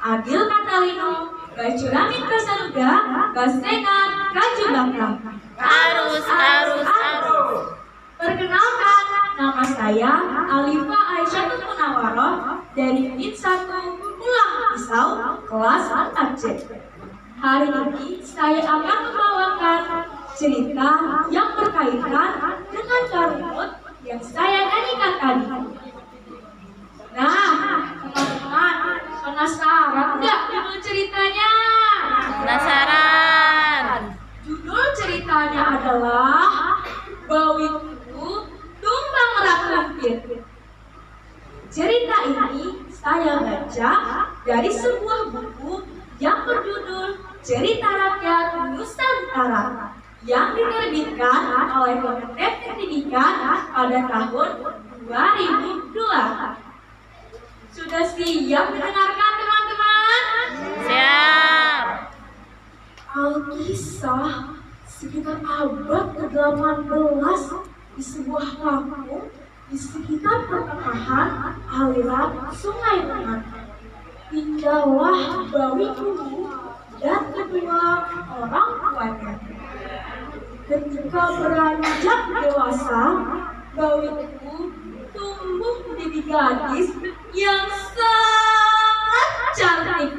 Adil Katalino, Gacuramin Kasaruga, Gasengan, Kajubaka. Arus, arus, arus. Perkenalkan, nama saya Alifa Aisyah Munawaroh dari Unit 1 Pulang Pisau, kelas 4C. Hari ini saya akan membawakan cerita yang berkaitan dengan karumut yang saya nyanyikan tadi. Nah, teman-teman, penasaran nggak judul ceritanya? Penasaran? Judul ceritanya adalah Bawiku Tumbang Rakumpir. Cerita ini saya baca dari sebuah buku yang berjudul Cerita Rakyat Nusantara yang diterbitkan oleh Kementerian Pendidikan pada tahun 2002. Sudah siap mendengarkan teman-teman? Siap. Alkisah sekitar abad ke-18 di sebuah kampung di sekitar pertengahan aliran Sungai Rengat. Tinggallah Bawiku dan kedua orang tuanya. Ketika beranjak dewasa, Bawiku tumbuh menjadi gadis yang sangat cantik.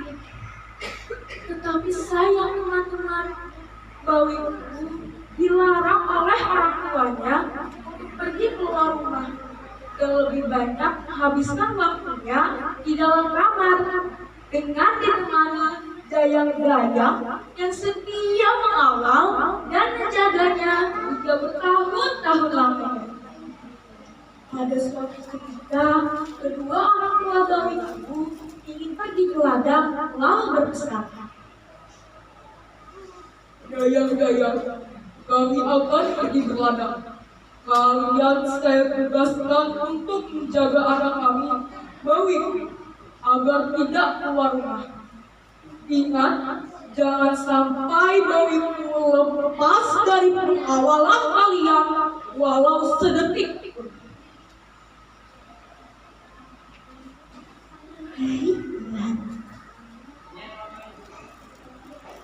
Tetapi sayang teman-teman, Bawiku dilarang oleh orang tuanya untuk pergi keluar rumah dan lebih banyak menghabiskan waktunya di dalam kamar dengan ditemani dayang-dayang yang setia mengawal dan menjaganya hingga bertahun-tahun lamanya. Pada suatu ketika, kedua orang tua Bawiku ingin pergi ke ladang lalu berpesan, "Dayang-dayang, kami akan pergi berladang. Kalian saya tugaskan untuk menjaga anak kami, Bawiku, agar tidak keluar rumah. Ingat, jangan sampai Bawiku lepas dari pengawalan kalian walau sedetik."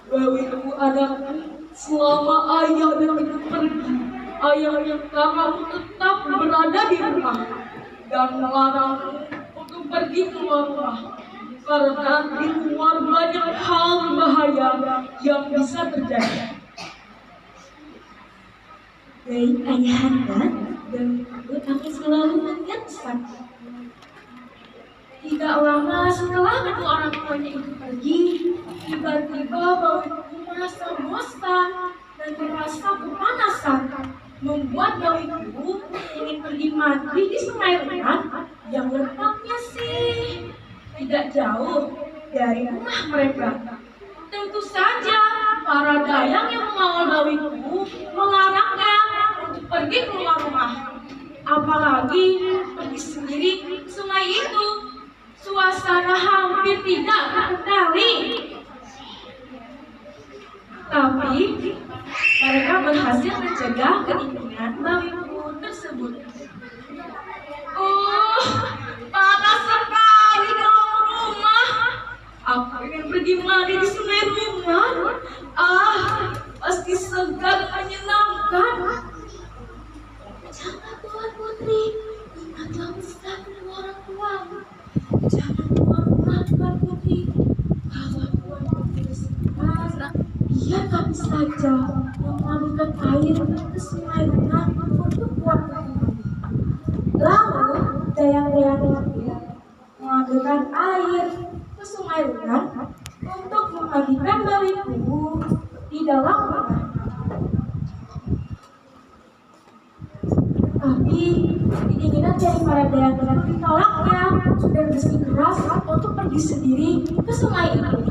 Bawiku anakku, selama ayah dan ibu pergi, ayah yang kamu tetap berada di rumah dan melarangmu untuk pergi keluar rumah karena di luar banyak hal berbahaya yang bisa terjadi. Baik ayahanda, dan ibu akan selalu mengingatkan. Tidak lama setelah kedua orang tuanya itu pergi, tiba-tiba Bawiku merasa bosan dan merasa kepanasan, membuat Bawiku ingin pergi mandi di Sungai Rengat yang letaknya sih tidak jauh dari rumah mereka. Tentu saja para dayang yang mengawal Bawiku melarangnya untuk pergi keluar rumah, apalagi pergi sendiri ke sungai itu. Suasana hampir tidak terkendali. Tapi mereka berhasil mencegah keinginan Bawiku tersebut. Panas sekali dalam rumah. Aku ingin pergi mandi di Sungai Rengat. Pasti segar dan menyenangkan. Jangan Tuan Putri, ingatlah pesan kedua orang tuamu. Jangan keluar rumah Tuan Putri. Kalau Tuan Putri bersemangat, dia kami saja mengalirkan air ke Sungai Rengat untuk Tuan Putri. Lalu dayang-dayang itu mengambilkan air ke Sungai Rengat untuk memandikan Bawiku di dalam rumah. Tapi keinginan dari para dayang-dayang ditolaknya dan bersikeras untuk pergi sendiri ke sungai itu.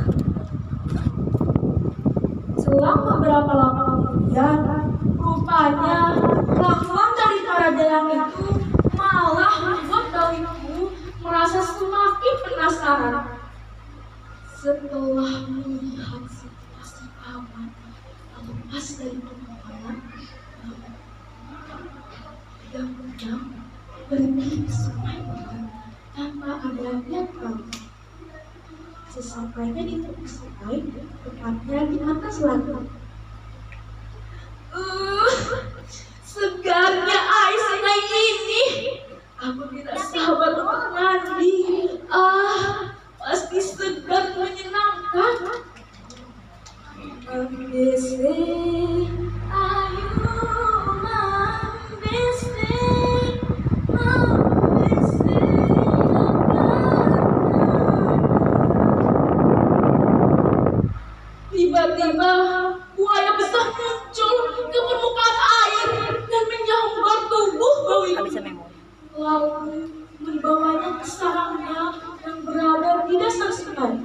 Selang beberapa lama kemudian, rupanya kelakuan dari para dayang itu malah membuat Bawiku merasa semakin penasaran. Setelah melihat situasi aman lepas dari pemandangan, diam-diam pergi ke sungai tanpa ada niat kami. Sesampainya di tepi sungai, tepatnya di atas langit. Segarnya air sungai ini. Aku tidak sabar untuk mandi. Pasti segar menyenangkan. Membese, ayo membese, membese. Tiba-tiba buaya besar muncul ke permukaan air dan menyambar tubuh bau itu. Lalu membawanya ke sarangnya yang berada di dasar sungai.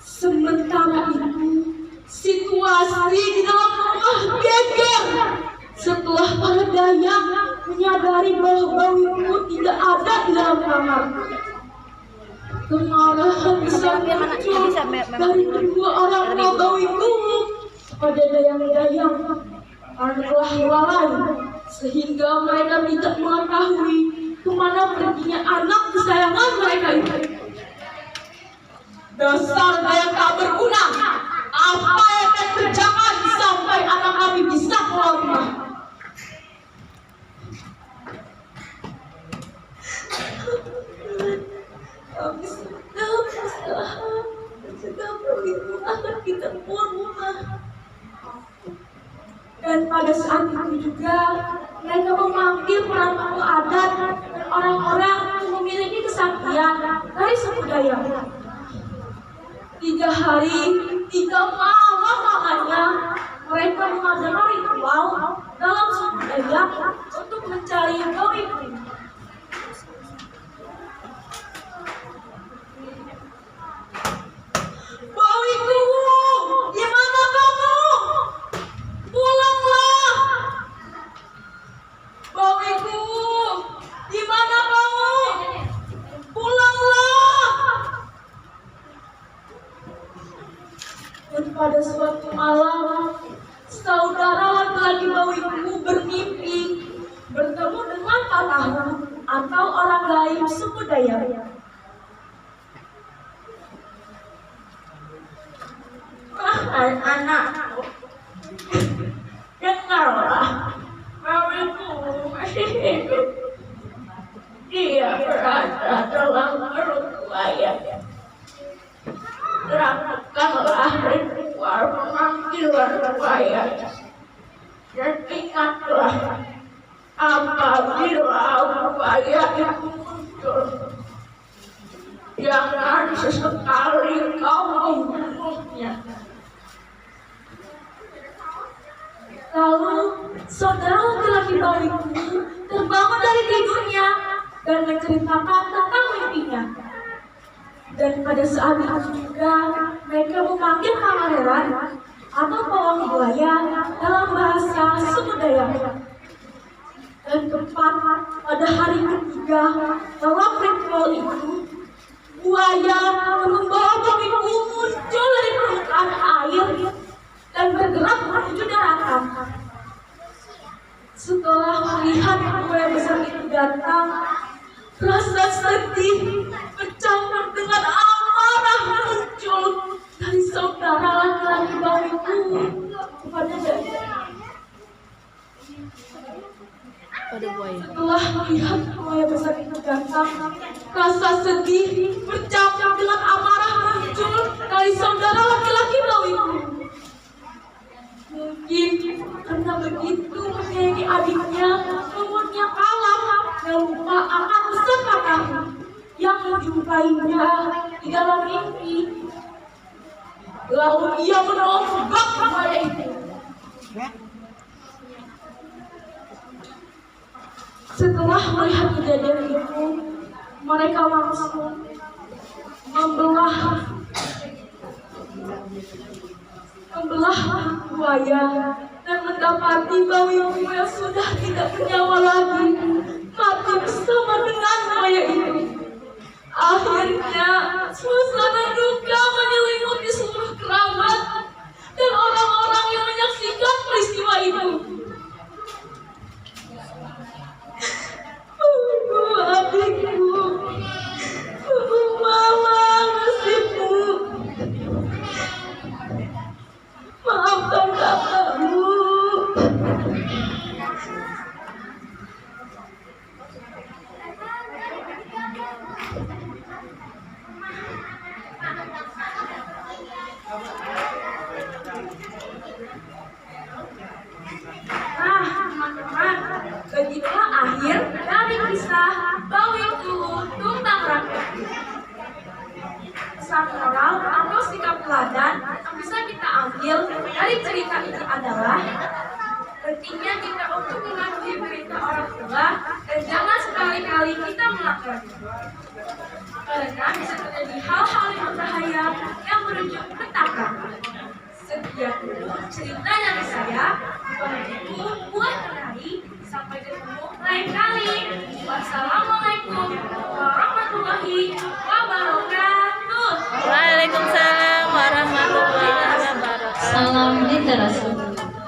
Sementara itu, situasi di dalam rumah geger setelah para dayang menyadari bahwa bau itu tidak ada di dalam kamar. Kemarahan besar muncul dari kedua orang tua bau itu pada dayang-dayang karena telah lalai sehingga mereka tidak mengetahui kemana perginya anak kesayangan mereka itu. Dasar dayang tak berguna, apa yang akan kerjakan sampai anak kami bisa keluar rumah? Kami sudah berusaha mencegah itu agar kita keluar rumah. Dan pada saat itu juga mereka memanggil para tokoh adat dan orang-orang yang memiliki kesaktian dari suku Dayak. 3 hari, 3 malam lamanya mereka mengadakan ritual dalam suku Dayak untuk mencari bau itu. Bawiku, di mana kamu? Pulanglah. Bawiku, di mana kamu? Pulanglah. Dan pada suatu malam, saudara laki-laki Bawiku bermimpi bertemu dengan Patahu atau orang gaib suku Dayak. Anak-anakku, dengarlah, Bawiku masih hidup. Dia berada dalam perut buaya. Lakukanlah ritual pemanggilan buaya. Dan ingatlah, apabila buaya itu muncul, jangan sesekali kau membunuhnya. Lalu saudara laki-laki Bawiku terbangun dari tidurnya dan menceritakan tentang mimpinya. Dan pada saat itu juga mereka memanggil pangeran atau pawang buaya dalam bahasa suku Dayak. Dan tepat pada hari ketiga dalam ritual itu, buaya yang membawa Bawiku muncul dari permukaan air dan bergerak menuju daratan. Setelah melihat buaya besar itu datang, rasa sedih bercampur dengan amarah muncul dari saudara laki-laki Bawiku kepada Dayak. Setelah melihat buaya besar itu datang, rasa sedih bercampur dengan amarah muncul dari saudara laki-laki Bawiku. Mungkin karena begitu menyayangi adiknya, umurnya kalah dan lupa akan pesan Patahu yang menjumpainya di dalam mimpi. Lalu ia menombak buaya itu. Setelah melihat kejadian itu, mereka langsung membelah buaya dan mendapati Bawiku yang sudah tidak bernyawa lagi mati bersama dengan buaya itu. Akhirnya suasana duka menyelimuti seluruh kerabat dan orang-orang yang menyaksikan peristiwa itu. Adikku, mama mesti pesan moral atau sikap teladan yang bisa kita ambil dari cerita ini adalah pentingnya kita untuk mematuhi perintah orang tua dan jangan sekali-kali kita melakukannya. Karena bisa terjadi hal-hal yang berbahaya yang berujung petaka. Sekian dulu cerita dari saya. Wassalamualaikum warahmatullahi wabarakatuh. Sampai ketemu lain kali. Wassalamualaikum warahmatullahi wabarakatuh. Waalaikumsalam warahmatullahi wabarakatuh. Salam literasi.